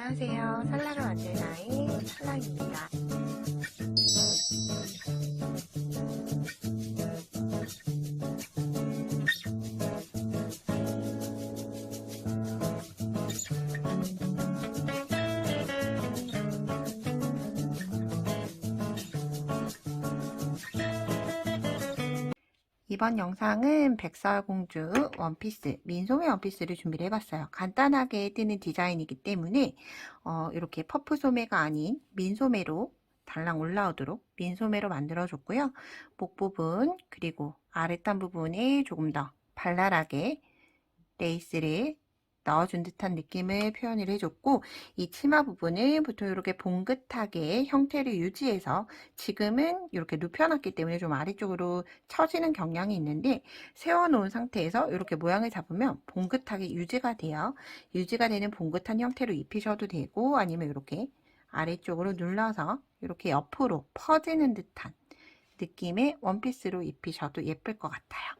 안녕하세요. 살라를 만들 나의 살라입니다. 이번 영상은 백설공주 원피스, 민소매 원피스를 준비를 해봤어요. 간단하게 뜨는 디자인이기 때문에 이렇게 퍼프 소매가 아닌 민소매로 달랑 올라오도록 민소매로 만들어줬고요. 목 부분 그리고 아랫단 부분에 조금 더 발랄하게 레이스를 넣어준 듯한 느낌을 표현을 해줬고, 이 치마 부분은 보통 이렇게 봉긋하게 형태를 유지해서 지금은 이렇게 눕혀놨기 때문에 좀 아래쪽으로 처지는 경향이 있는데, 세워놓은 상태에서 이렇게 모양을 잡으면 봉긋하게 유지가 돼요. 유지가 되는 봉긋한 형태로 입히셔도 되고, 아니면 이렇게 아래쪽으로 눌러서 이렇게 옆으로 퍼지는 듯한 느낌의 원피스로 입히셔도 예쁠 것 같아요.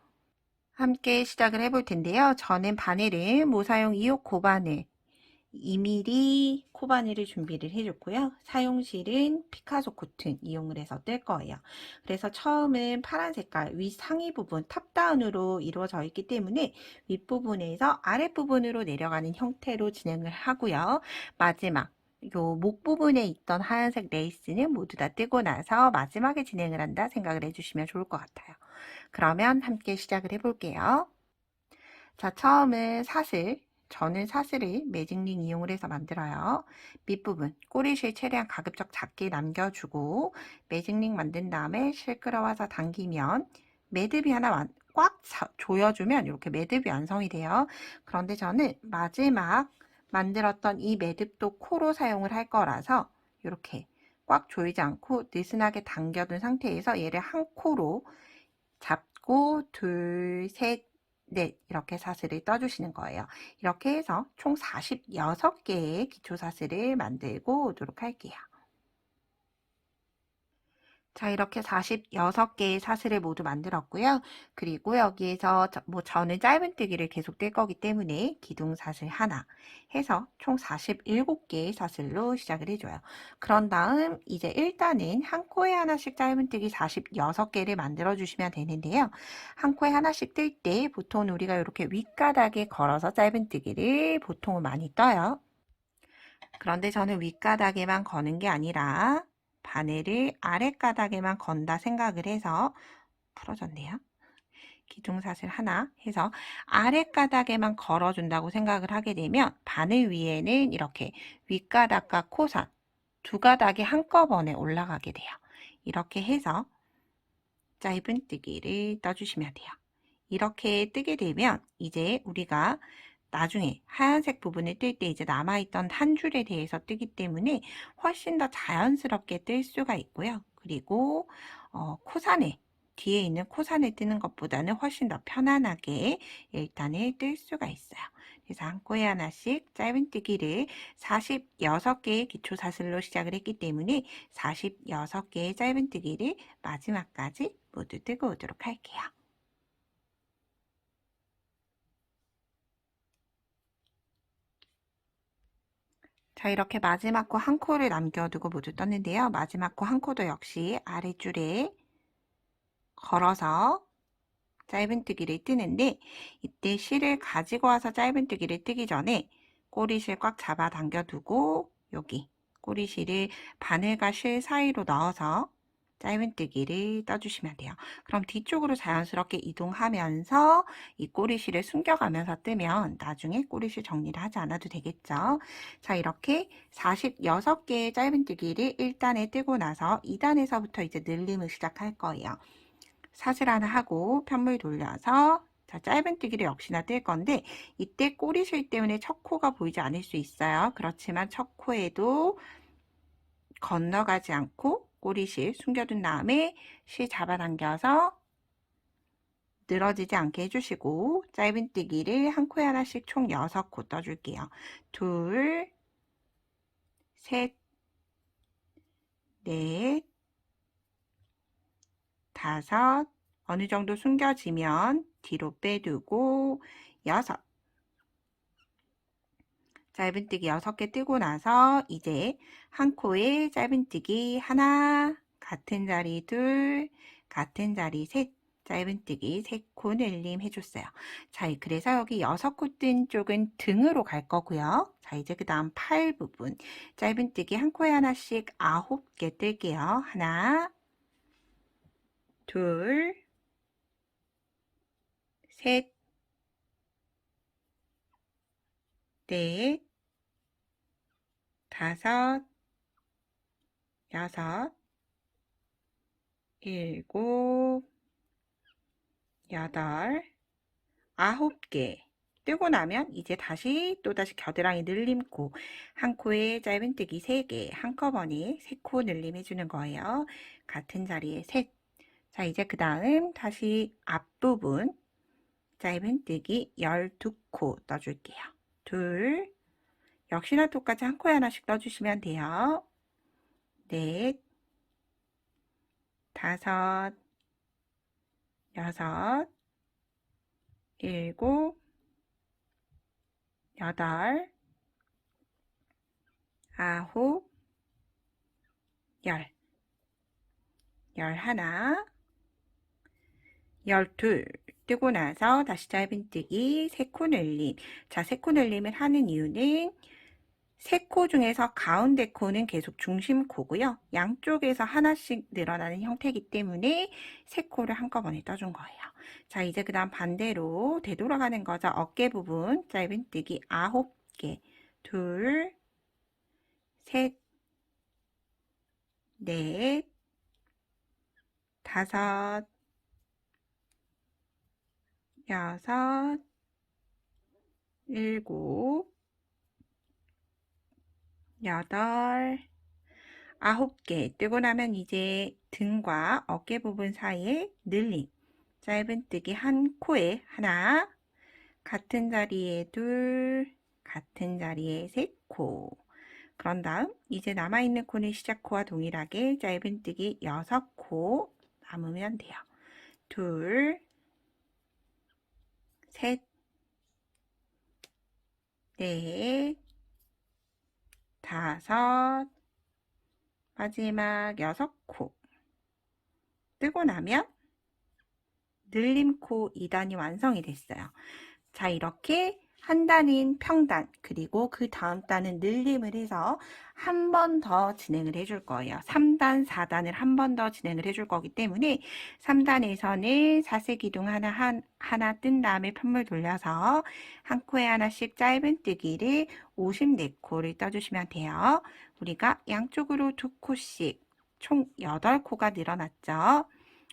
함께 시작을 해볼 텐데요. 저는 바늘은 모사용 2호 코바늘 2mm 코바늘을 준비를 해줬고요. 사용실은 피카소 코튼 이용을 해서 뜰 거예요. 그래서 처음은 파란 색깔 위 상의 부분 탑다운으로 이루어져 있기 때문에 윗부분에서 아랫부분으로 내려가는 형태로 진행을 하고요. 마지막 요 목 부분에 있던 하얀색 레이스는 모두 다 뜨고 나서 마지막에 진행을 한다 생각을 해주시면 좋을 것 같아요. 그러면 함께 시작을 해볼게요. 자, 처음은 사슬. 저는 사슬을 매직링 이용을 해서 만들어요. 밑부분 꼬리실 최대한 가급적 작게 남겨주고 매직링 만든 다음에 실 끌어와서 당기면 매듭이 하나 꽉 조여주면 이렇게 매듭이 완성이 돼요. 그런데 저는 마지막 만들었던 이 매듭도 코로 사용을 할 거라서 이렇게 꽉 조이지 않고 느슨하게 당겨둔 상태에서 얘를 한 코로 잡고 둘, 셋, 넷 이렇게 사슬을 떠주시는 거예요. 이렇게 해서 총 46개의 기초사슬을 만들고 오도록 할게요. 자, 이렇게 46개의 사슬을 모두 만들었고요. 그리고 여기에서 저는 짧은뜨기를 계속 뜰 거기 때문에 기둥사슬 하나 해서 총 47개의 사슬로 시작을 해줘요. 그런 다음 이제 일단은 한 코에 하나씩 짧은뜨기 46개를 만들어 주시면 되는데요. 한 코에 하나씩 뜰 때 보통 우리가 이렇게 윗가닥에 걸어서 짧은뜨기를 보통은 많이 떠요. 그런데 저는 윗가닥에만 거는 게 아니라 바늘을 아랫가닥에만 건다 생각을 해서 풀어졌네요. 기둥사슬 하나 해서 아랫가닥에만 걸어준다고 생각을 하게 되면 바늘 위에는 이렇게 윗가닥과 코선 두 가닥이 한꺼번에 올라가게 돼요. 이렇게 해서 짧은뜨기를 떠주시면 돼요. 이렇게 뜨게 되면 이제 우리가 나중에 하얀색 부분을 뜰 때 이제 남아있던 한 줄에 대해서 뜨기 때문에 훨씬 더 자연스럽게 뜰 수가 있고요. 그리고 코산에 뒤에 있는 코산에 뜨는 것보다는 훨씬 더 편안하게 일단은 뜰 수가 있어요. 그래서 한 코에 하나씩 짧은뜨기를 46개의 기초사슬로 시작을 했기 때문에 46개의 짧은뜨기를 마지막까지 모두 뜨고 오도록 할게요. 자, 이렇게 마지막 코 한 코를 남겨두고 모두 떴는데요. 마지막 코 한 코도 역시 아래줄에 걸어서 짧은뜨기를 뜨는데 이때 실을 가지고 와서 짧은뜨기를 뜨기 전에 꼬리실 꽉 잡아 당겨두고 여기 꼬리실을 바늘과 실 사이로 넣어서 짧은뜨기를 떠주시면 돼요. 그럼 뒤쪽으로 자연스럽게 이동하면서 이 꼬리실을 숨겨가면서 뜨면 나중에 꼬리실 정리를 하지 않아도 되겠죠. 자, 이렇게 46개의 짧은뜨기를 1단에 뜨고 나서 2단에서부터 이제 늘림을 시작할 거예요. 사슬 하나 하고 편물 돌려서 자, 짧은뜨기를 역시나 뜰 건데 이때 꼬리실 때문에 첫 코가 보이지 않을 수 있어요. 그렇지만 첫 코에도 건너가지 않고 꼬리실 숨겨둔 다음에 실 잡아당겨서 늘어지지 않게 해주시고 짧은뜨기를 한 코에 하나씩 총 6코 떠줄게요. 둘, 셋, 넷, 다섯, 어느 정도 숨겨지면 뒤로 빼두고 여섯. 짧은뜨기 6개 뜨고 나서 이제 한 코에 짧은뜨기 하나, 같은 자리 둘, 같은 자리 셋, 짧은뜨기 3코 늘림 해줬어요. 자, 그래서 여기 6코 뜬 쪽은 등으로 갈 거고요. 자, 이제 그 다음 팔 부분 짧은뜨기 한 코에 하나씩 9개 뜰게요. 하나, 둘, 셋, 넷, 다섯, 여섯, 일곱, 여덟, 9개 뜨고 나면 이제 또다시 겨드랑이 늘림코 한 코에 짧은뜨기 3개 한꺼번에 3코 늘림 해주는 거예요. 같은 자리에 셋. 자, 이제 그 다음 다시 앞부분 짧은뜨기 12코 떠줄게요. 둘, 역시나 똑같이 한 코에 하나씩 떠주시면 돼요. 넷, 다섯, 여섯, 일곱, 여덟, 아홉, 열, 11, 12 뜨고 나서 다시 짧은뜨기 3코 늘림. 자, 3코 늘림을 하는 이유는 3코 중에서 가운데 코는 계속 중심 코고요. 양쪽에서 하나씩 늘어나는 형태이기 때문에 3코를 한꺼번에 떠준 거예요. 자, 이제 그 다음 반대로 되돌아가는 거죠. 어깨 부분 짧은뜨기 9개. 둘, 셋, 넷, 다섯, 여섯, 일곱, 여덟, 9개 뜨고 나면 이제 등과 어깨 부분 사이에 늘림. 짧은뜨기 한 코에 하나, 같은 자리에 둘, 같은 자리에 3코. 그런 다음 이제 남아있는 코는 시작코와 동일하게 짧은뜨기 6코 남으면 돼요. 둘, 셋, 넷, 다섯, 마지막 6코 뜨고 나면 늘림코 2단이 완성이 됐어요. 자, 이렇게 한 단인 평단 그리고 그 다음 단은 늘림을 해서 한 번 더 진행을 해줄 거예요. 3단, 4단을 한 번 더 진행을 해줄 거기 때문에 3단에서는 사슬기둥 하나 뜬 다음에 편물 돌려서 한 코에 하나씩 짧은뜨기를 54코를 떠주시면 돼요. 우리가 양쪽으로 2코씩 총 8코가 늘어났죠.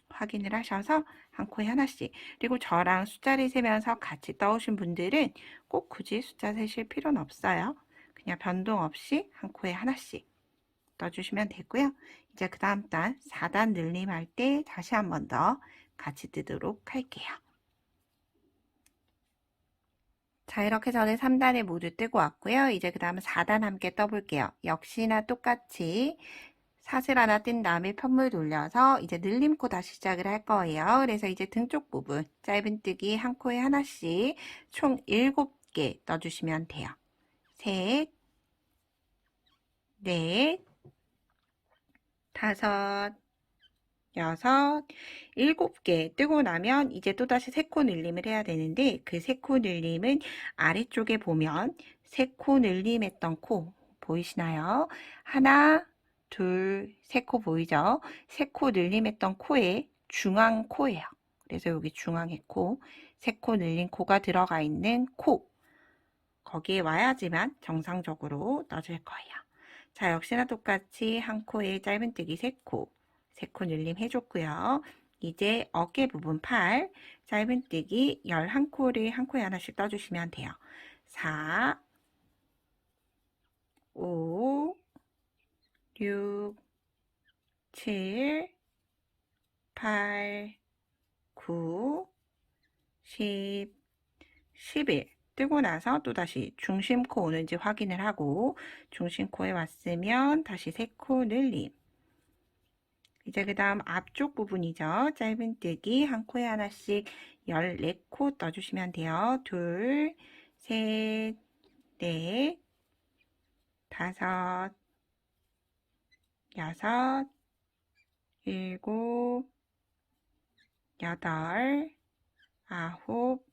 확인을 하셔서 한 코에 하나씩. 그리고 저랑 숫자를 세면서 같이 떠오신 분들은 꼭 굳이 숫자 세실 필요는 없어요. 그냥 변동 없이 한 코에 하나씩 떠주시면 되고요. 이제 그 다음 단 4단 늘림할 때 다시 한 번 더 같이 뜨도록 할게요. 자, 이렇게 저는 3단을 모두 뜨고 왔고요. 이제 그 다음에 4단 함께 떠볼게요. 역시나 똑같이 사슬 하나 뜬 다음에 편물 돌려서 이제 늘림코 다시 시작을 할 거예요. 그래서 이제 등 쪽 부분 짧은뜨기 한 코에 하나씩 총 7개 떠주시면 돼요. 셋, 넷, 다섯, 여섯, 7개 뜨고 나면 이제 또다시 3코 늘림을 해야 되는데 그 3코 늘림은 아래쪽에 보면 3코 늘림했던 코 보이시나요? 하나, 둘, 3코 보이죠? 3코 늘림했던 코의 중앙 코예요. 그래서 여기 중앙에 코, 3코 늘린 코가 들어가 있는 코 거기에 와야지만 정상적으로 넣어줄 거예요. 자, 역시나 똑같이 한 코에 짧은뜨기 3코, 3코 늘림 해줬고요. 이제 어깨 부분 팔, 짧은뜨기 11코를 한 코에 하나씩 떠주시면 돼요. 4, 5, 6, 7, 8, 9, 10, 11 뜨고 나서 또다시 중심코 오는지 확인을 하고 중심코에 왔으면 다시 3코 늘림. 이제 그 다음 앞쪽 부분이죠. 짧은뜨기 한 코에 하나씩 14코 떠주시면 돼요. 둘, 셋, 넷, 다섯, 여섯, 일곱, 여덟, 아홉,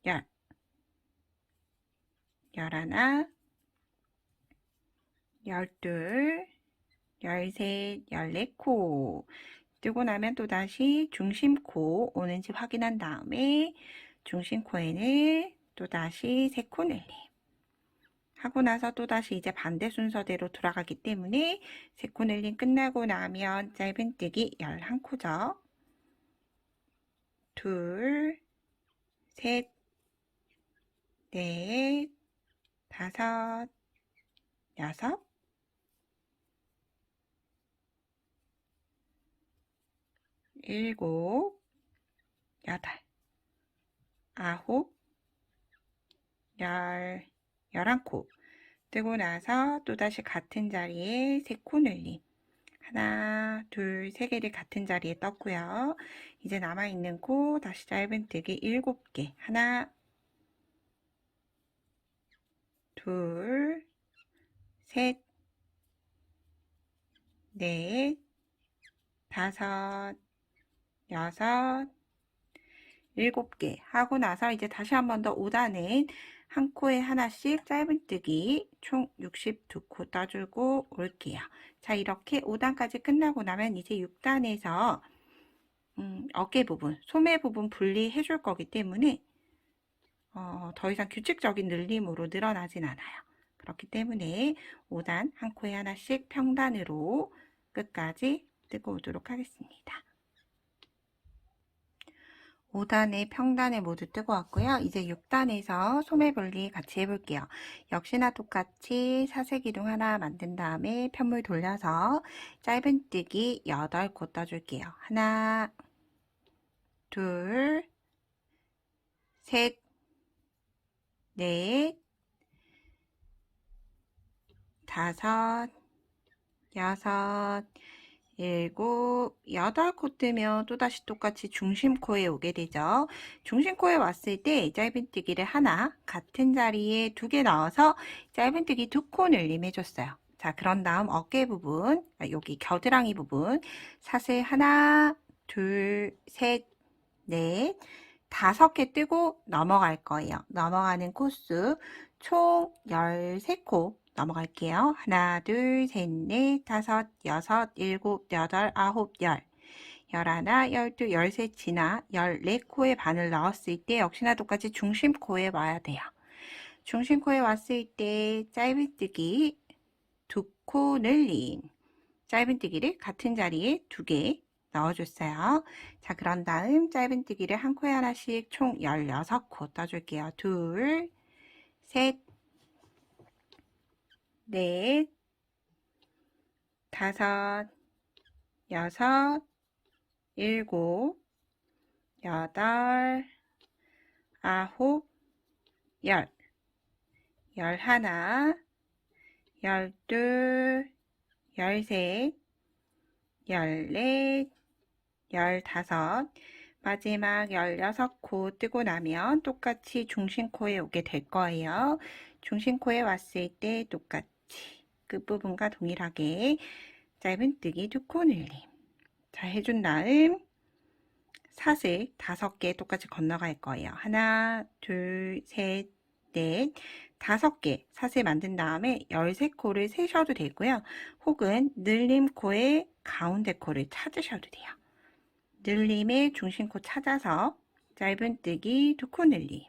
열, 열하나, 열둘, 열셋, 열네코. 뜨고 나면 또다시 중심코 오는지 확인한 다음에 중심코에는 또다시 3코 늘림. 하고 나서 또다시 이제 반대 순서대로 돌아가기 때문에 3코 늘림 끝나고 나면 짧은뜨기 11코죠. 둘, 셋, 넷, 다섯, 여섯, 일곱, 여덟, 아홉, 열, 11코. 뜨고 나서 또다시 같은 자리에 3코 늘림. 하나, 둘, 3개를 같은 자리에 떴고요. 이제 남아있는 코 다시 짧은뜨기 7개. 하나, 둘, 셋, 넷, 다섯, 여섯, 7개 하고 나서 이제 다시 한 번 더 5단은 한 코에 하나씩 짧은뜨기 총 62코 떠주고 올게요. 자, 이렇게 5단까지 끝나고 나면 이제 6단에서 어깨 부분, 소매 부분 분리해 줄 거기 때문에 더 이상 규칙적인 늘림으로 늘어나진 않아요. 그렇기 때문에 5단 한 코에 하나씩 평단으로 끝까지 뜨고 오도록 하겠습니다. 5단에 평단에 모두 뜨고 왔고요. 이제 6단에서 소매 분리 같이 해볼게요. 역시나 똑같이 사슬기둥 하나 만든 다음에 편물 돌려서 짧은뜨기 8코 떠줄게요. 하나, 둘, 셋, 넷, 다섯, 여섯, 일곱, 8코 뜨면 또다시 똑같이 중심코에 오게 되죠. 중심코에 왔을 때 짧은뜨기를 하나 같은 자리에 2개 넣어서 짧은뜨기 2코 늘림해줬어요. 자, 그런 다음 어깨 부분, 여기 겨드랑이 부분 사슬 하나, 둘, 셋, 넷, 5개 뜨고 넘어갈 거예요. 넘어가는 코수 총 13코 넘어갈게요. 하나, 둘, 셋, 넷, 다섯, 여섯, 일곱, 여덟, 아홉, 열. 11, 12, 13 지나 14코에 반을 넣었을 때 역시나 똑같이 중심코에 와야 돼요. 중심코에 왔을 때 짧은뜨기 2코 늘림. 짧은뜨기를 같은 자리에 2개 넣어줬어요. 자, 그런 다음 짧은뜨기를 한 코에 하나씩 총 16코 떠줄게요. 둘, 셋, 넷, 다섯, 여섯, 일곱, 여덟, 아홉, 열, 11, 12, 13, 14, 15, 마지막 16코 뜨고 나면 똑같이 중심코에 오게 될 거예요. 중심코에 왔을 때 똑같이 끝부분과 동일하게 짧은뜨기 2코 늘림. 자, 해준 다음 사슬 5개 똑같이 건너갈 거예요. 하나, 둘, 셋, 넷, 5개 사슬 만든 다음에 13코를 세셔도 되고요. 혹은 늘림코의 가운데 코를 찾으셔도 돼요. 늘림의 중심코 찾아서 짧은뜨기 2코 늘림.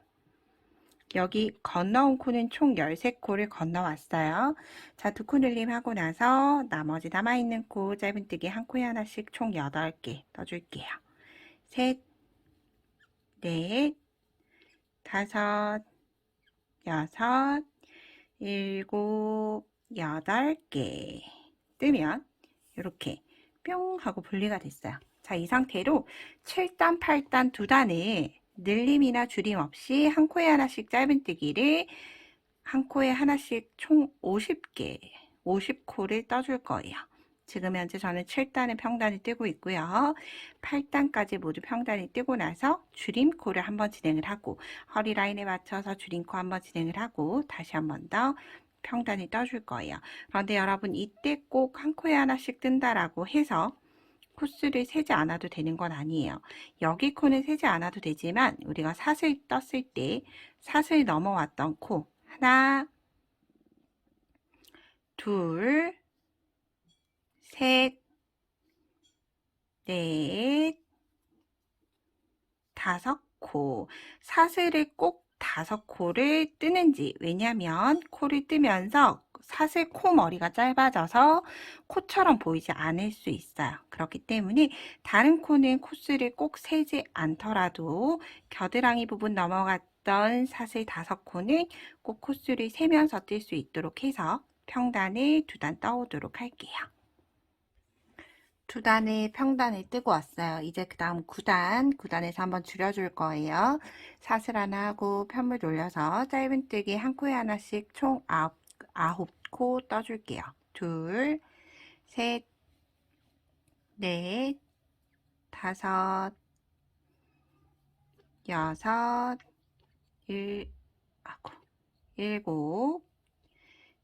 여기 건너온 코는 총 13코를 건너왔어요. 자, 2코 늘림 하고 나서 나머지 남아있는 코 짧은뜨기 한 코에 하나씩 총 8개 떠줄게요. 셋, 넷, 다섯, 여섯, 일곱, 8개 뜨면 이렇게 뿅 하고 분리가 됐어요. 자, 이 상태로 7단, 8단 2단을 늘림이나 줄임 없이 한 코에 하나씩 짧은뜨기를 한 코에 하나씩 총 50개, 50코를 떠줄 거예요. 지금 현재 저는 7단의 평단이 뜨고 있고요. 8단까지 모두 평단이 뜨고 나서 줄임코를 한번 진행을 하고 허리 라인에 맞춰서 줄임코 한번 진행을 하고 다시 한번 더 평단을 떠줄 거예요. 그런데 여러분 이때 꼭 한 코에 하나씩 뜬다라고 해서 코스를 세지 않아도 되는 건 아니에요. 여기 코는 세지 않아도 되지만 우리가 사슬 떴을 때 사슬 넘어왔던 코 하나, 둘, 셋, 넷, 다섯 코. 사슬을 꼭 다섯 코를 뜨는지, 왜냐면 코를 뜨면서 사슬 코 머리가 짧아져서 코처럼 보이지 않을 수 있어요. 그렇기 때문에 다른 코는 코스를 꼭 세지 않더라도 겨드랑이 부분 넘어갔던 사슬 다섯 코는 꼭 코스를 세면서 뜰 수 있도록 해서 평단을 두 단 떠오도록 할게요. 두 단의 평단을 뜨고 왔어요. 이제 그 다음 9단, 9단에서 한번 줄여줄 거예요. 사슬 하나 하고 편물 돌려서 짧은뜨기 한 코에 하나씩 총 9코 떠줄게요. 둘, 셋, 넷, 다섯, 여섯, 일곱,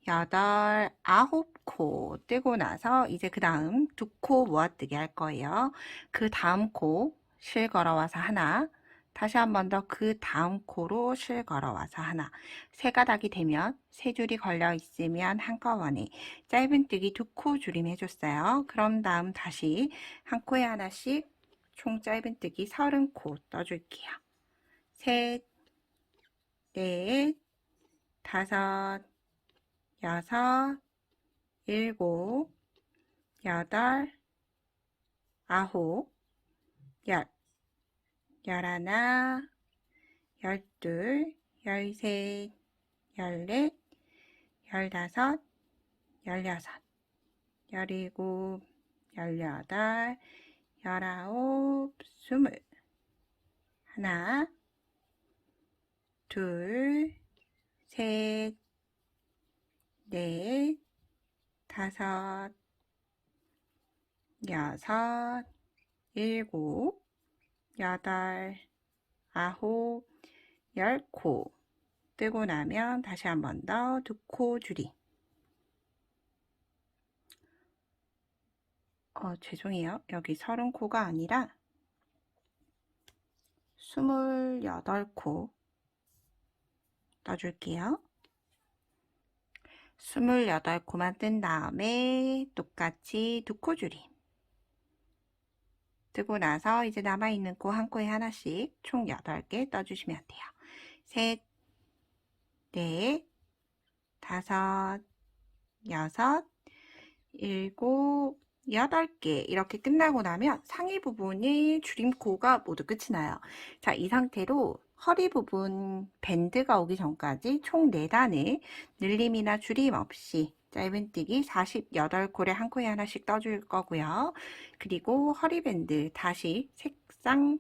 여덟, 9코 뜨고 나서 이제 그 다음 2코 모아뜨기 할 거예요. 그 다음 코 실 걸어와서 하나, 다시 한 번 더 그 다음 코로 실 걸어와서 하나. 세 가닥이 되면 세 줄이 걸려 있으면 한꺼번에 짧은뜨기 2코 줄임 해줬어요. 그럼 다음 다시 한 코에 하나씩 총 짧은뜨기 30코 떠줄게요. 셋, 넷, 다섯, 여섯, 일곱, 여덟, 아홉, 열, 열하나, 열둘, 열셋, 열넷, 열다섯, 열여섯, 열일곱, 열여덟, 열아홉, 20. 하나, 둘, 셋, 넷, 다섯, 여섯, 일곱, 여덟, 아홉, 10코 뜨고 나면 다시 한 번 더 2코 줄이. 죄송해요. 여기 30코가 아니라 28코 떠줄게요. 28코만 뜬 다음에 똑같이 2코 줄이. 뜨고 나서 이제 남아있는 코 한 코에 하나씩 총 8개 떠주시면 돼요. 셋, 넷, 다섯, 여섯, 일곱, 8개 이렇게 끝나고 나면 상의 부분이 줄임코가 모두 끝이 나요. 자, 이 상태로 허리 부분 밴드가 오기 전까지 총 4단을 늘림이나 줄임 없이 짧은뜨기 48코를 한 코에 하나씩 떠줄 거고요. 그리고 허리 밴드 다시 색상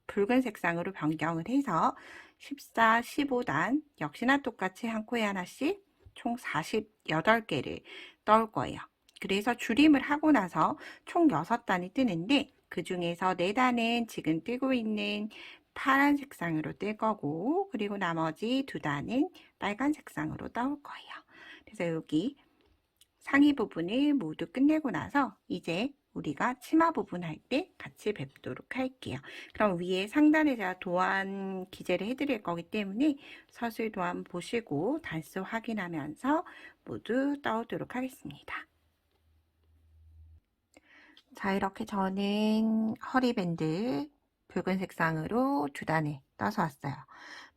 붉은 색상으로 변경을 해서 14, 15단 역시나 똑같이 한 코에 하나씩 총 48개를 떠올 거예요. 그래서 줄임을 하고 나서 총 6단이 뜨는데 그 중에서 4단은 지금 뜨고 있는 파란 색상으로 뜰 거고, 그리고 나머지 2단은 빨간 색상으로 떠올 거예요. 그래서 여기 상의 부분을 모두 끝내고 나서 이제 우리가 치마 부분 할 때 같이 뵙도록 할게요. 그럼 위에 상단에 제가 도안 기재를 해드릴 거기 때문에 서술 도안 보시고 단수 확인하면서 모두 떠오도록 하겠습니다. 자, 이렇게 저는 허리밴드 붉은 색상으로 2단을 떠서 왔어요.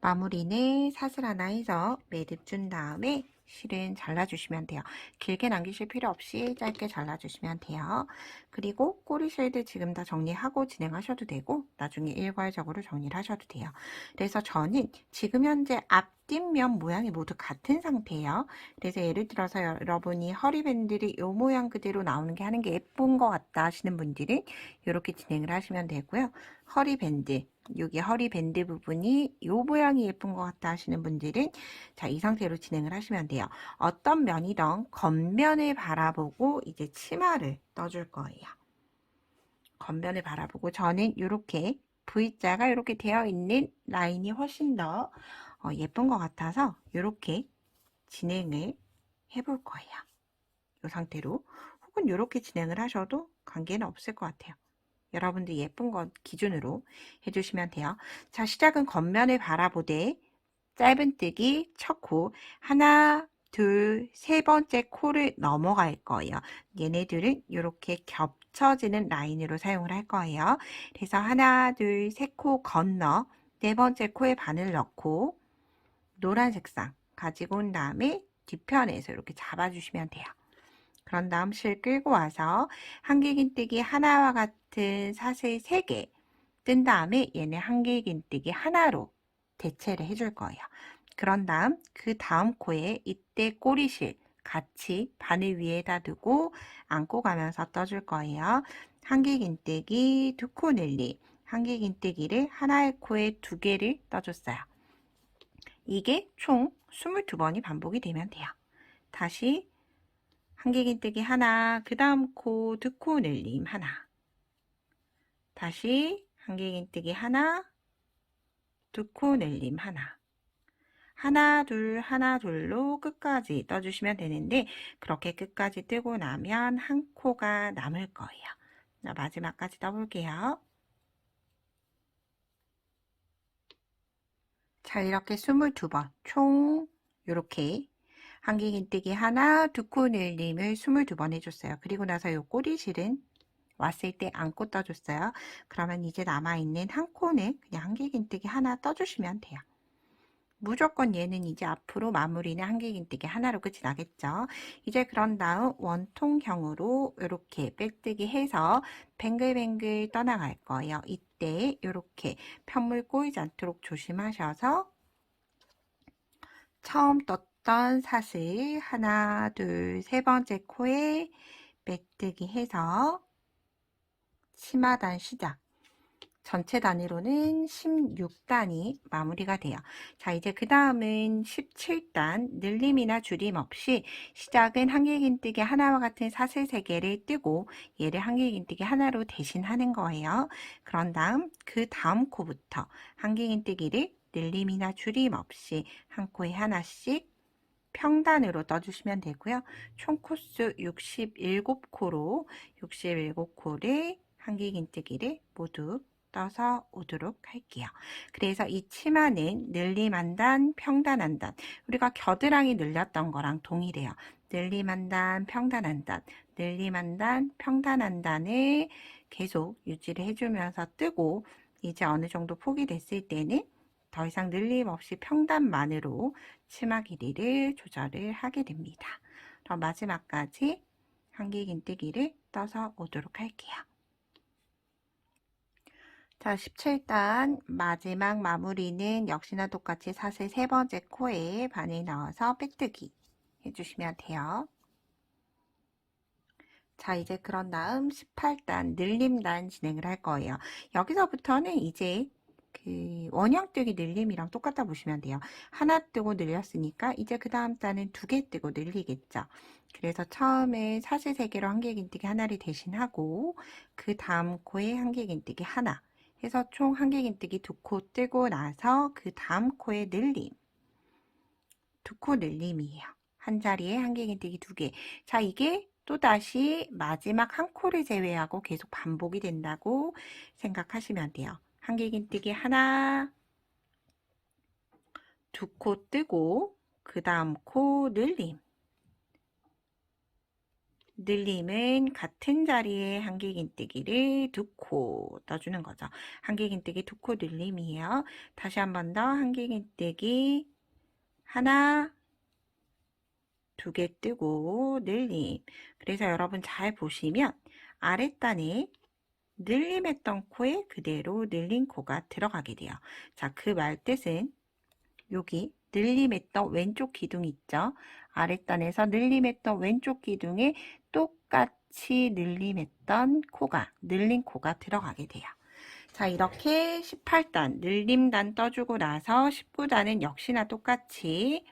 마무리는 사슬 하나 해서 매듭 준 다음에 실은 잘라주시면 돼요. 길게 남기실 필요 없이 짧게 잘라주시면 돼요. 그리고 꼬리실도 지금 다 정리하고 진행하셔도 되고 나중에 일괄적으로 정리를 하셔도 돼요. 그래서 저는 지금 현재 앞뒷면 모양이 모두 같은 상태예요. 그래서 예를 들어서 여러분이 허리밴드를 이 모양 그대로 나오는 게 하는 게 예쁜 것 같다 하시는 분들은 이렇게 진행을 하시면 되고요. 허리밴드, 여기 허리밴드 부분이 이 모양이 예쁜 것 같다 하시는 분들은 자, 이 상태로 진행을 하시면 돼요. 어떤 면이든 겉면을 바라보고 이제 치마를 떠줄 거예요. 겉면을 바라보고 저는 이렇게 V자가 이렇게 되어 있는 라인이 훨씬 더 예쁜 것 같아서 이렇게 진행을 해볼 거예요. 이 상태로. 혹은 이렇게 진행을 하셔도 관계는 없을 것 같아요. 여러분들 예쁜 것 기준으로 해주시면 돼요. 자, 시작은 겉면을 바라보되 짧은뜨기 첫 코 하나, 둘, 세 번째 코를 넘어갈 거예요. 얘네들은 이렇게 겹쳐지는 라인으로 사용을 할 거예요. 그래서 하나, 둘, 세 코 건너 네 번째 코에 바늘 넣고 노란 색상 가지고 온 다음에 뒤편에서 이렇게 잡아주시면 돼요. 그런 다음 실 끌고 와서 한길긴뜨기 하나와 같은 사슬 3개 뜬 다음에 얘네 한길긴뜨기 하나로 대체를 해줄 거예요. 그런 다음 그 다음 코에 이때 꼬리실 같이 바늘 위에다 두고 안고 가면서 떠줄 거예요. 한길긴뜨기 2코 늘리 한길긴뜨기를 하나의 코에 2개를 떠줬어요. 이게 총 22번이 반복이 되면 돼요. 다시 한길긴뜨기 하나, 그 다음 코 2코 늘림 하나, 다시 한길긴뜨기 하나, 2코 늘림 하나, 하나 둘로 끝까지 떠주시면 되는데 그렇게 끝까지 뜨고 나면 한 코가 남을 거예요. 자, 마지막까지 떠볼게요. 자, 이렇게 22번 총 이렇게 한길긴뜨기 하나, 2코 늘림을 22번 해줬어요. 그리고 나서 이 꼬리실은 왔을 때 안고 떠줬어요. 그러면 이제 남아있는 한 코는 그냥 한길긴뜨기 하나 떠주시면 돼요. 무조건 얘는 이제 앞으로 마무리는 한길긴뜨기 하나로 끝이 나겠죠. 이제 그런 다음 원통형으로 이렇게 빼뜨기 해서 뱅글뱅글 떠나갈 거예요. 이때 이렇게 편물 꼬이지 않도록 조심하셔서 처음 떴던 사슬 하나, 둘, 세 번째 코에 빼뜨기 해서 치마단 시작. 전체 단위로는 16단이 마무리가 돼요. 자, 이제 그 다음은 17단 늘림이나 줄임 없이 시작은 한길긴뜨기 하나와 같은 사슬 3개를 뜨고 얘를 한길긴뜨기 하나로 대신하는 거예요. 그런 다음 그 다음 코부터 한길긴뜨기를 늘림이나 줄임 없이 한 코에 하나씩 평단으로 떠주시면 되고요. 총 코수 67코로 67코를 한길긴뜨기를 모두 떠서 오도록 할게요. 그래서 이 치마는 늘림 한 단, 평단 한 단. 우리가 겨드랑이 늘렸던 거랑 동일해요. 늘림 한 단, 평단 한 단, 늘림 한 단, 평단 한 단을 계속 유지를 해주면서 뜨고 이제 어느 정도 폭이 됐을 때는 더 이상 늘림 없이 평단만으로 치마 길이를 조절을 하게 됩니다. 그럼 마지막까지 한길긴뜨기를 떠서 오도록 할게요. 자, 17단 마지막 마무리는 역시나 똑같이 사슬 3번째 코에 바늘 넣어서 빼뜨기 해주시면 돼요. 자, 이제 그런 다음 18단 늘림단 진행을 할 거예요. 여기서부터는 이제 그 원형뜨기 늘림이랑 똑같다 보시면 돼요. 하나 뜨고 늘렸으니까 이제 그 다음 단은 2개 뜨고 늘리겠죠. 그래서 처음에 사슬 3개로 한길긴뜨기 하나를 대신하고 그 다음 코에 한길긴뜨기 하나 해서 총 한길긴뜨기 2코 뜨고 나서 그 다음 코에 늘림 2코 늘림이에요. 한 자리에 한길긴뜨기 2개. 자, 이게 또다시 마지막 한 코를 제외하고 계속 반복이 된다고 생각하시면 돼요. 한길긴뜨기 하나, 2코 뜨고 그 다음 코 늘림. 늘림은 같은 자리에 한길긴뜨기를 2코 떠주는 거죠. 한길긴뜨기 2코 늘림이에요. 다시 한 번 더 한길긴뜨기 하나, 2개 뜨고 늘림. 그래서 여러분 잘 보시면 아랫단에 늘림했던 코에 그대로 늘린 코가 들어가게 돼요. 자, 그 말뜻은 여기 늘림했던 왼쪽 기둥 있죠? 아랫단에서 늘림했던 왼쪽 기둥에 똑같이 늘림했던 코가, 늘린 코가 들어가게 돼요. 자, 이렇게 18단 늘림단 떠주고 나서 19단은 역시나 똑같이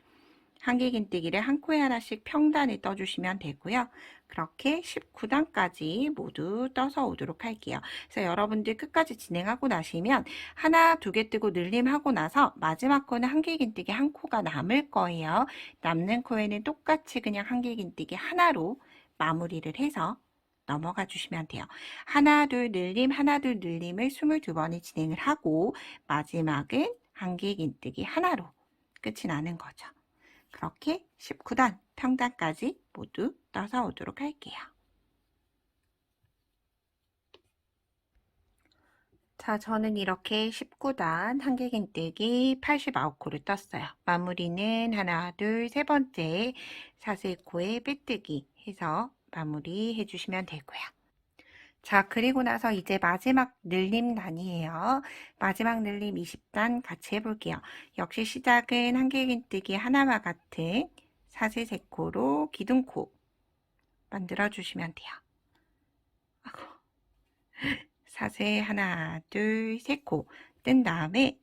한길긴뜨기를 한 코에 하나씩 평단에 떠주시면 되고요. 그렇게 19단까지 모두 떠서 오도록 할게요. 그래서 여러분들 끝까지 진행하고 나시면 하나, 두 개 뜨고 늘림하고 나서 마지막 코는 한길긴뜨기 한 코가 남을 거예요. 남는 코에는 똑같이 그냥 한길긴뜨기 하나로 마무리를 해서 넘어가 주시면 돼요. 하나, 둘 늘림, 하나, 둘 늘림을 22번을 진행을 하고 마지막은 한길긴뜨기 하나로 끝이 나는 거죠. 그렇게 19단 평단까지 모두 떠서 오도록 할게요. 자, 저는 이렇게 19단 한길긴뜨기 89코를 떴어요. 마무리는 하나, 둘, 세 번째 사슬코에 빼뜨기 해서 마무리 해주시면 되고요. 자, 그리고 나서 이제 마지막 늘림단이에요. 마지막 늘림 20단 같이 해볼게요. 역시 시작은 한길긴뜨기 하나와 같은 사슬 3코로 기둥코 만들어주시면 돼요. 사슬 하나, 둘, 세 코 뜬 다음에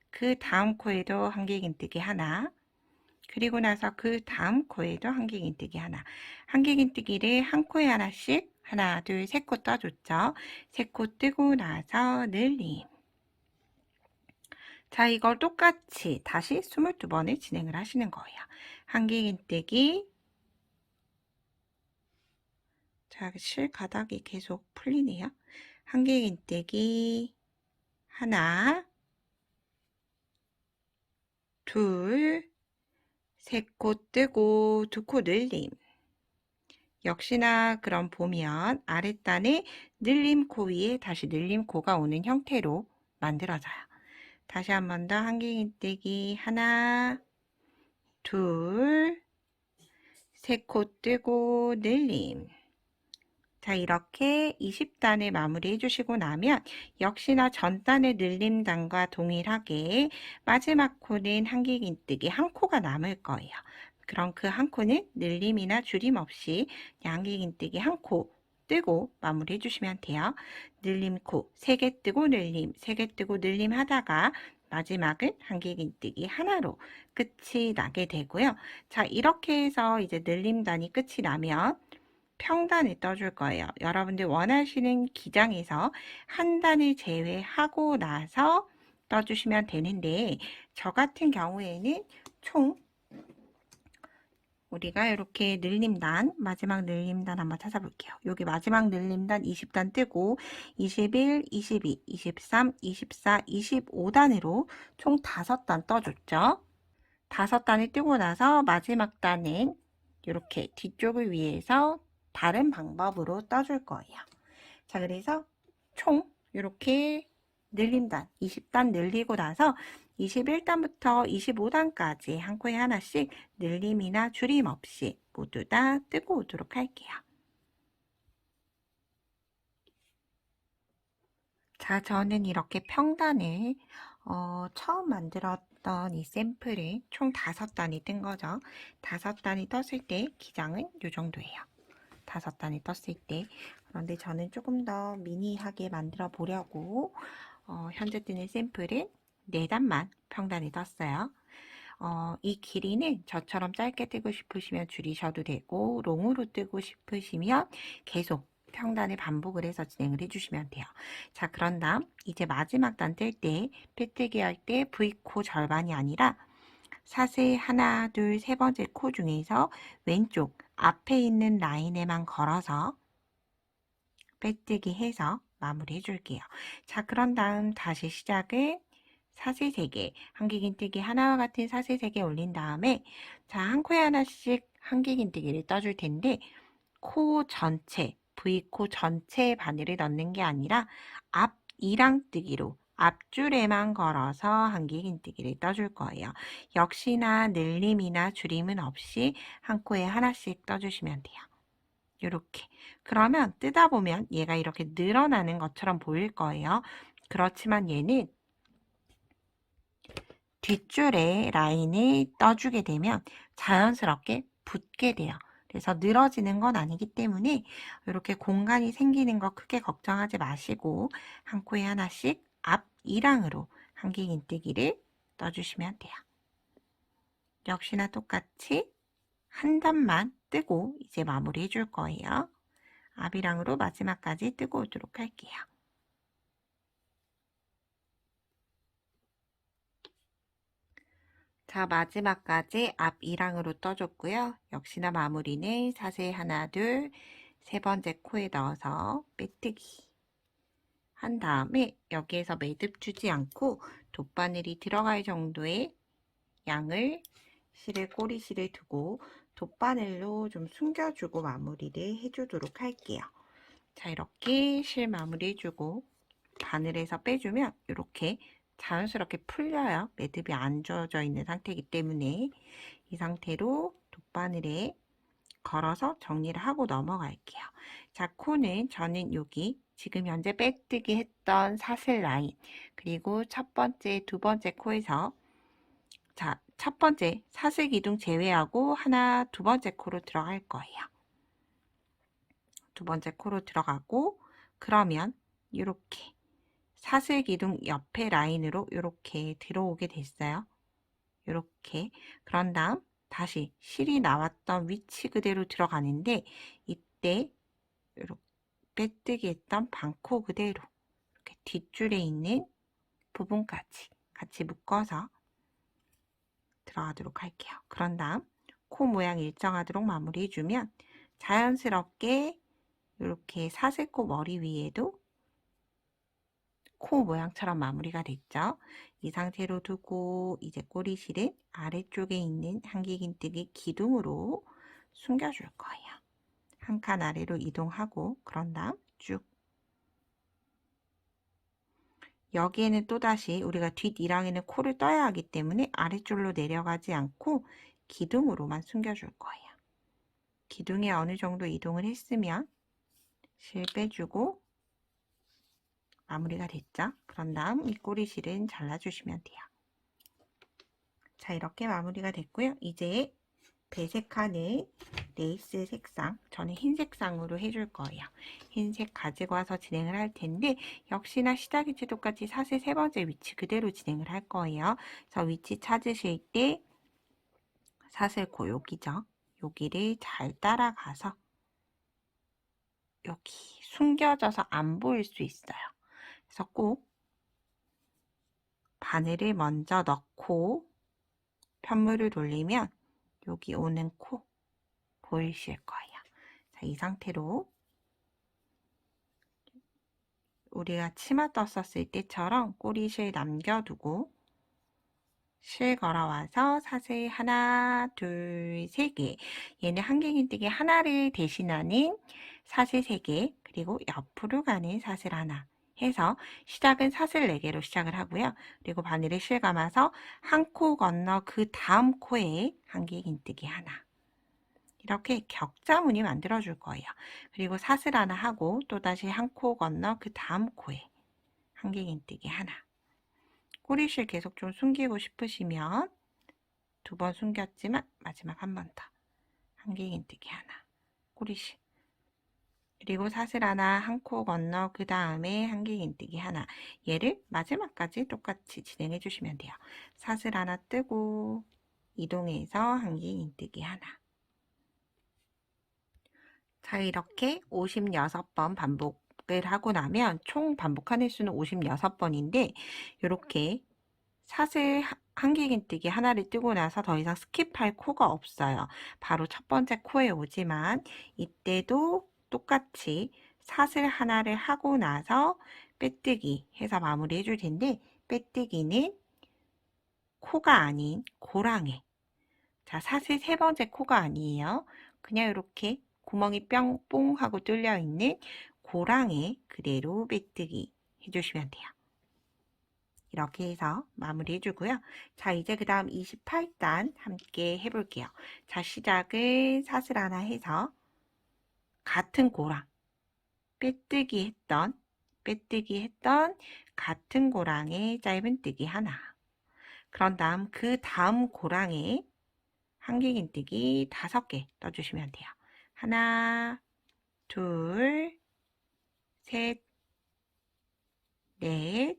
그 다음 코에도 한길긴뜨기 하나, 그리고 나서 그 다음 코에도 한길긴뜨기 하나, 한길긴뜨기를 한 코에 하나씩 하나, 둘, 세 코 떠줬죠. 세 코 뜨고 나서 늘림. 자, 이걸 똑같이 다시 22번을 진행을 하시는 거예요. 한길긴뜨기. 자, 실가닥이 계속 풀리네요. 한길긴뜨기 하나, 둘, 세 코 뜨고 두 코 늘림. 역시나 그럼 보면 아랫단에 늘림코 위에 다시 늘림코가 오는 형태로 만들어져요. 다시 한 번 더 한길긴뜨기 하나, 둘, 세 코 뜨고 늘림. 자, 이렇게 20단을 마무리 해주시고 나면 역시나 전단의 늘림단과 동일하게 마지막 코는 한길긴뜨기 한 코가 남을 거예요. 그럼 그 한 코는 늘림이나 줄임 없이 한길긴뜨기 한 코 뜨고 마무리 해주시면 돼요. 늘림코 3개 뜨고 늘림, 3개 뜨고 늘림 하다가 마지막은 한길긴뜨기 하나로 끝이 나게 되고요. 자, 이렇게 해서 이제 늘림단이 끝이 나면 평단을 떠줄 거예요. 여러분들 원하시는 기장에서 한 단을 제외하고 나서 떠주시면 되는데 저 같은 경우에는 총 우리가 이렇게 늘림단, 마지막 늘림단 한번 찾아볼게요. 여기 마지막 늘림단 20단 뜨고 21, 22, 23, 24, 25단으로 총 5단 떠줬죠. 5단을 뜨고 나서 마지막 단은 이렇게 뒤쪽을 위해서 다른 방법으로 떠줄 거예요. 자, 그래서 총 이렇게 늘림단 20단 늘리고 나서 21단부터 25단까지 한 코에 하나씩 늘림이나 줄임 없이 모두 다 뜨고 오도록 할게요. 자, 저는 이렇게 평단을 처음 만들었던 이 샘플을 총 5단이 뜬 거죠. 5단이 떴을 때 기장은 이 정도예요. 5단이 떴을 때. 그런데 저는 조금 더 미니하게 만들어 보려고 현재 뜨는 샘플은 4단만 평단이 떴어요. 이 길이는 저처럼 짧게 뜨고 싶으시면 줄이셔도 되고 롱으로 뜨고 싶으시면 계속 평단을 반복을 해서 진행을 해주시면 돼요. 자, 그런 다음 이제 마지막 단 뜰 때 빼뜨기 할 때 V코 절반이 아니라 사슬 하나, 둘, 세 번째 코 중에서 왼쪽 앞에 있는 라인에만 걸어서 빼뜨기 해서 마무리 해줄게요. 자, 그런 다음 다시 시작을 사슬 3개, 한길긴뜨기 하나와 같은 사슬 3개 올린 다음에 자, 한 코에 하나씩 한길긴뜨기를 떠줄 텐데 코 전체, V코 전체에 바늘을 넣는 게 아니라 앞 이랑뜨기로 앞줄에만 걸어서 한길긴뜨기를 떠줄 거예요. 역시나 늘림이나 줄임은 없이 한 코에 하나씩 떠주시면 돼요. 이렇게. 그러면 뜨다 보면 얘가 이렇게 늘어나는 것처럼 보일 거예요. 그렇지만 얘는 뒷줄에 라인을 떠주게 되면 자연스럽게 붙게 돼요. 그래서 늘어지는 건 아니기 때문에 이렇게 공간이 생기는 거 크게 걱정하지 마시고 한 코에 하나씩 앞 이랑으로 한길긴뜨기를 떠주시면 돼요. 역시나 똑같이 한 단만 뜨고 이제 마무리 해줄 거예요. 앞이랑으로 마지막까지 뜨고 오도록 할게요. 자, 마지막까지 앞 2랑으로 떠줬고요. 역시나 마무리는 사슬 하나, 둘, 세 번째 코에 넣어서 빼뜨기 한 다음에 여기에서 매듭 주지 않고 돗바늘이 들어갈 정도의 양을 실을 꼬리실을 두고 돗바늘로 좀 숨겨주고 마무리를 해주도록 할게요. 자, 이렇게 실 마무리 해주고 바늘에서 빼주면 이렇게 자연스럽게 풀려요. 매듭이 안 주어져 있는 상태이기 때문에 이 상태로 돗바늘에 걸어서 정리를 하고 넘어갈게요. 자, 코는 저는 여기 지금 현재 빼뜨기 했던 사슬 라인 그리고 첫 번째, 두 번째 코에서 자, 첫 번째 사슬 기둥 제외하고 하나, 두 번째 코로 들어갈 거예요. 두 번째 코로 들어가고 그러면 이렇게 사슬 기둥 옆에 라인으로 이렇게 들어오게 됐어요. 이렇게 그런 다음 다시 실이 나왔던 위치 그대로 들어가는데 이때 이렇게 빼뜨기 했던 반코 그대로 이렇게 뒷줄에 있는 부분까지 같이 묶어서 들어가도록 할게요. 그런 다음 코 모양 일정하도록 마무리 해주면 자연스럽게 이렇게 사슬코 머리 위에도 코 모양처럼 마무리가 됐죠. 이 상태로 두고 이제 꼬리실은 아래쪽에 있는 한길긴뜨기 기둥으로 숨겨줄 거예요. 한 칸 아래로 이동하고 그런 다음 쭉 여기에는 또다시 우리가 뒷 이랑에는 코를 떠야 하기 때문에 아래쪽으로 내려가지 않고 기둥으로만 숨겨줄 거예요. 기둥에 어느 정도 이동을 했으면 실 빼주고 마무리가 됐죠? 그런 다음 이 꼬리실은 잘라주시면 돼요. 자, 이렇게 마무리가 됐고요. 이제 배색하는 레이스 색상, 저는 흰 색상으로 해줄 거예요. 흰색 가지고 와서 진행을 할 텐데 역시나 시작일지 똑같이 사슬 세 번째 위치 그대로 진행을 할 거예요. 그래서 위치 찾으실 때 사슬코 여기죠. 여기를 잘 따라가서 여기 숨겨져서 안 보일 수 있어요. 그래서 꼭 바늘을 먼저 넣고 편물을 돌리면 여기 오는 코 보이실 거예요. 자, 이 상태로 우리가 치마 떴었을 때처럼 꼬리실 남겨두고 실 걸어와서 사슬 하나, 둘, 세 개. 얘는 한길긴뜨기 하나를 대신하는 사슬 3개, 그리고 옆으로 가는 사슬 하나 해서 시작은 사슬 4개로 시작을 하고요. 그리고 바늘을 실 감아서 한 코 건너 그 다음 코에 한길긴뜨기 하나. 이렇게 격자무늬 만들어 줄 거예요. 그리고 사슬 하나 하고 또다시 한 코 건너 그 다음 코에 한길긴뜨기 하나. 꼬리실 계속 좀 숨기고 싶으시면 2번 숨겼지만 마지막 한 번 더 한길긴뜨기 하나. 꼬리실. 그리고 사슬 하나 한 코 건너 그 다음에 한길긴뜨기 하나. 얘를 마지막까지 똑같이 진행해 주시면 돼요. 사슬 하나 뜨고 이동해서 한길긴뜨기 하나. 자, 이렇게 56번 반복을 하고 나면 총 반복하는 수는 56번인데 이렇게 사슬 한길긴뜨기 하나를 뜨고 나서 더 이상 스킵할 코가 없어요. 바로 첫 번째 코에 오지만 이때도 똑같이 사슬 하나를 하고 나서 빼뜨기 해서 마무리 해줄 텐데 빼뜨기는 코가 아닌 고랑에 자, 사슬 세 번째 코가 아니에요. 그냥 이렇게 구멍이 뿅 하고 뚫려 있는 고랑에 그대로 빼뜨기 해주시면 돼요. 이렇게 해서 마무리 해주고요. 자, 이제 그 다음 28단 함께 해볼게요. 자, 시작을 사슬 하나 해서 같은 고랑 빼뜨기 했던 같은 고랑에 짧은뜨기 하나. 그런 다음 그 다음 고랑에 한길긴뜨기 5개 떠주시면 돼요. 하나, 둘, 셋, 넷,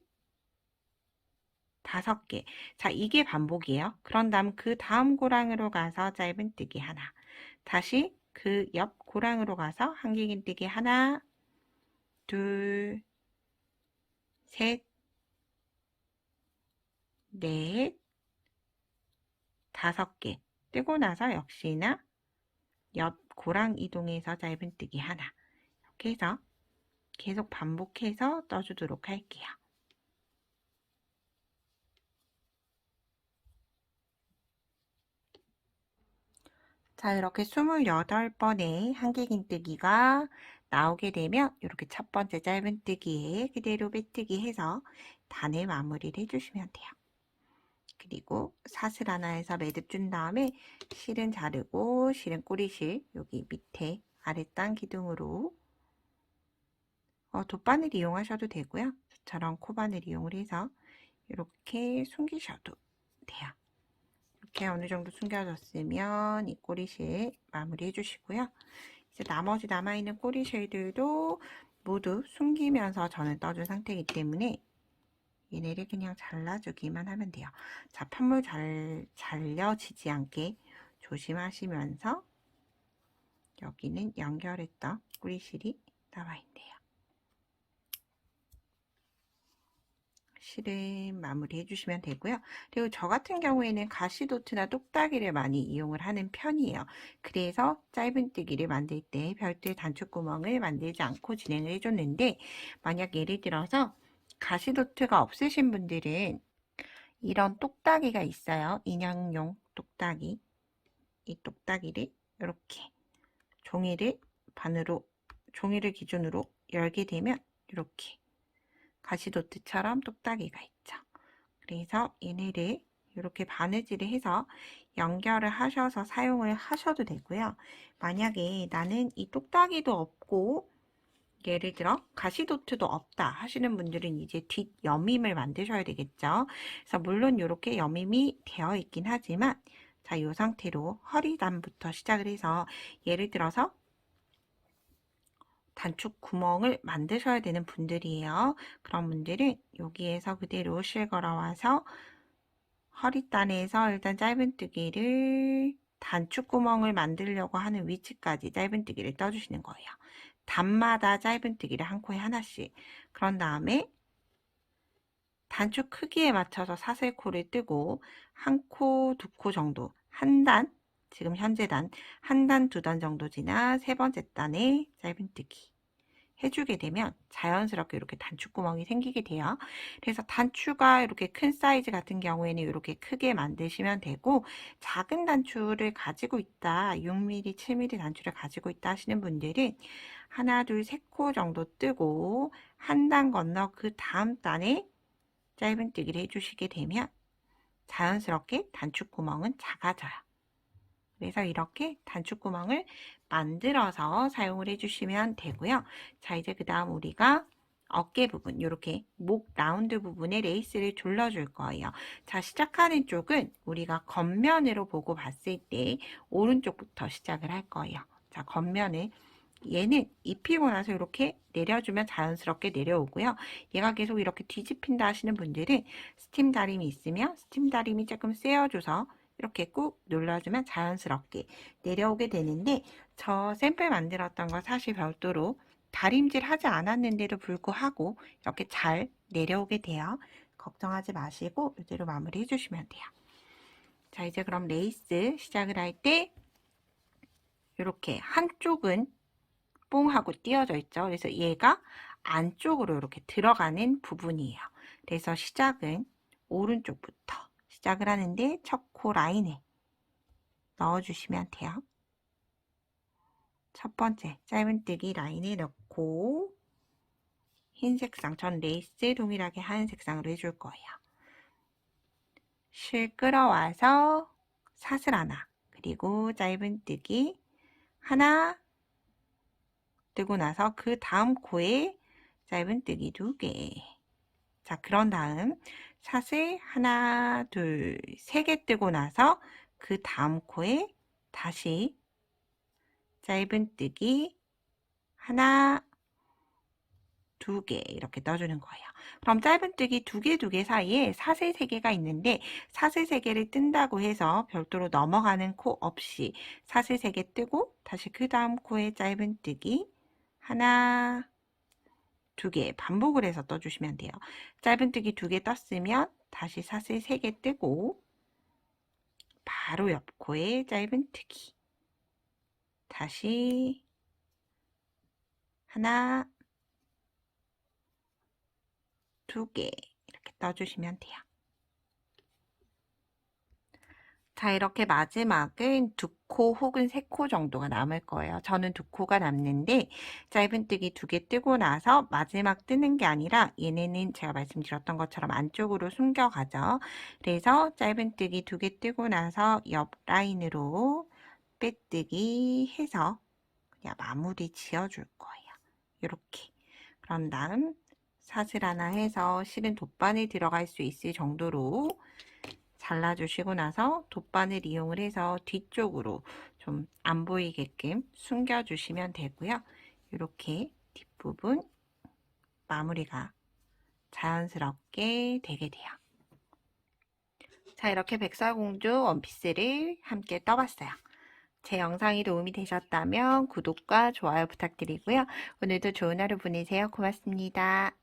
5개. 자, 이게 반복이에요. 그런 다음 그 다음 고랑으로 가서 짧은뜨기 하나. 다시 그 옆 고랑으로 가서 한길긴뜨기 하나, 둘, 셋, 넷, 5개. 뜨고 나서 역시나 옆 고랑 이동해서 짧은뜨기 하나. 이렇게 해서 계속 반복해서 떠주도록 할게요. 자, 이렇게 28번의 한길긴뜨기가 나오게 되면 이렇게 첫 번째 짧은뜨기에 그대로 빼뜨기 해서 단을 마무리를 해주시면 돼요. 그리고 사슬 하나에서 매듭 준 다음에 실은 자르고 실은 꼬리실 여기 밑에 아랫단 기둥으로 돗바늘 이용하셔도 되고요. 저처럼 코바늘 이용을 해서 이렇게 숨기셔도 돼요. 이렇게 어느 정도 숨겨졌으면 이 꼬리실 마무리 해주시고요. 이제 나머지 남아있는 꼬리실들도 모두 숨기면서 저는 떠준 상태이기 때문에 얘네를 그냥 잘라주기만 하면 돼요. 자, 판물 잘 잘려지지 않게 조심하시면서 여기는 연결했던 꼬리실이 나와 있네요. 실은 마무리 해주시면 되고요. 그리고 저 같은 경우에는 가시도트나 똑딱이를 많이 이용을 하는 편이에요. 그래서 짧은뜨기를 만들 때 별도의 단축구멍을 만들지 않고 진행을 해줬는데, 만약 예를 들어서 가시도트가 없으신 분들은 이런 똑딱이가 있어요. 인형용 똑딱이. 이 똑딱이를 이렇게 종이를 반으로, 종이를 기준으로 열게 되면 이렇게 가시도트처럼 똑딱이가 있죠. 그래서 얘네를 이렇게 바느질을 해서 연결을 하셔서 사용을 하셔도 되고요. 만약에 나는 이 똑딱이도 없고 예를 들어 가시도트도 없다 하시는 분들은 이제 뒷 여밈을 만드셔야 되겠죠. 그래서 물론 이렇게 여밈이 되어 있긴 하지만 자, 이 상태로 허리단부터 시작을 해서 예를 들어서 단축 구멍을 만드셔야 되는 분들이에요. 그런 분들은 여기에서 그대로 실 걸어와서 허리단에서 일단 짧은뜨기를 단축 구멍을 만들려고 하는 위치까지 짧은뜨기를 떠주시는 거예요. 단마다 짧은뜨기를 한 코에 하나씩. 그런 다음에 단축 크기에 맞춰서 사슬코를 뜨고 한 코, 2코 정도, 한 단, 지금 현재 단, 한 단, 2단 정도 지나 세 번째 단에 짧은뜨기 해주게 되면 자연스럽게 이렇게 단축구멍이 생기게 돼요. 그래서 단추가 이렇게 큰 사이즈 같은 경우에는 이렇게 크게 만드시면 되고, 작은 단추를 가지고 있다, 6mm, 7mm 단추를 가지고 있다 하시는 분들은 하나, 둘, 세 코 정도 뜨고 한 단 건너 그 다음 단에 짧은뜨기를 해주시게 되면 자연스럽게 단축구멍은 작아져요. 그래서 이렇게 단축구멍을 만들어서 사용을 해주시면 되고요. 자, 이제 그 다음 우리가 어깨 부분, 이렇게 목 라운드 부분에 레이스를 둘러줄 거예요. 자, 시작하는 쪽은 우리가 겉면으로 보고 봤을 때 오른쪽부터 시작을 할 거예요. 자, 겉면을 얘는 입히고 나서 이렇게 내려주면 자연스럽게 내려오고요. 얘가 계속 이렇게 뒤집힌다 하시는 분들은 스팀 다림이 있으면 스팀 다림이 조금 세워줘서 이렇게 꾹 눌러주면 자연스럽게 내려오게 되는데, 저 샘플 만들었던 거 사실 별도로 다림질 하지 않았는데도 불구하고 이렇게 잘 내려오게 돼요. 걱정하지 마시고 이대로 마무리 해주시면 돼요. 자, 이제 그럼 레이스 시작을 할 때 이렇게 한쪽은 뽕하고 띄어져 있죠. 그래서 얘가 안쪽으로 이렇게 들어가는 부분이에요. 그래서 시작은 오른쪽부터 시작을 하는데 첫 코 라인에 넣어주시면 돼요. 첫 번째 짧은뜨기 라인에 넣고 흰 색상, 전 레이스 동일하게 하얀 색상으로 해줄 거예요. 실 끌어와서 사슬 하나, 그리고 짧은뜨기 하나 뜨고 나서 그 다음 코에 짧은뜨기 2개. 자, 그런 다음 사슬 하나, 둘, 3개 뜨고 나서 그 다음 코에 다시 짧은뜨기 하나, 2개 이렇게 떠주는 거예요. 그럼 짧은뜨기 2개, 2개 사이에 사슬 3개가 있는데 사슬 3개를 뜬다고 해서 별도로 넘어가는 코 없이 사슬 3개 뜨고 다시 그 다음 코에 짧은뜨기 하나, 2개 반복을 해서 떠주시면 돼요. 짧은뜨기 2개 떴으면 다시 사슬 3개 뜨고 바로 옆 코에 짧은뜨기 다시 하나, 2개 이렇게 떠주시면 돼요. 자, 이렇게 마지막은 2코 혹은 3코 정도가 남을 거예요. 저는 2코가 남는데 짧은뜨기 2개 뜨고 나서 마지막 뜨는 게 아니라 얘네는 제가 말씀드렸던 것처럼 안쪽으로 숨겨가죠. 그래서 짧은뜨기 2개 뜨고 나서 옆 라인으로 빼뜨기 해서 그냥 마무리 지어줄 거예요. 이렇게. 그런 다음 사슬 하나 해서 실은 돗바늘 들어갈 수 있을 정도로 잘라주시고 나서 돗바늘 이용을 해서 뒤쪽으로 좀 안 보이게끔 숨겨주시면 되고요. 이렇게 뒷부분 마무리가 자연스럽게 되게 돼요. 자, 이렇게 백설공주 원피스를 함께 떠봤어요. 제 영상이 도움이 되셨다면 구독과 좋아요 부탁드리고요. 오늘도 좋은 하루 보내세요. 고맙습니다.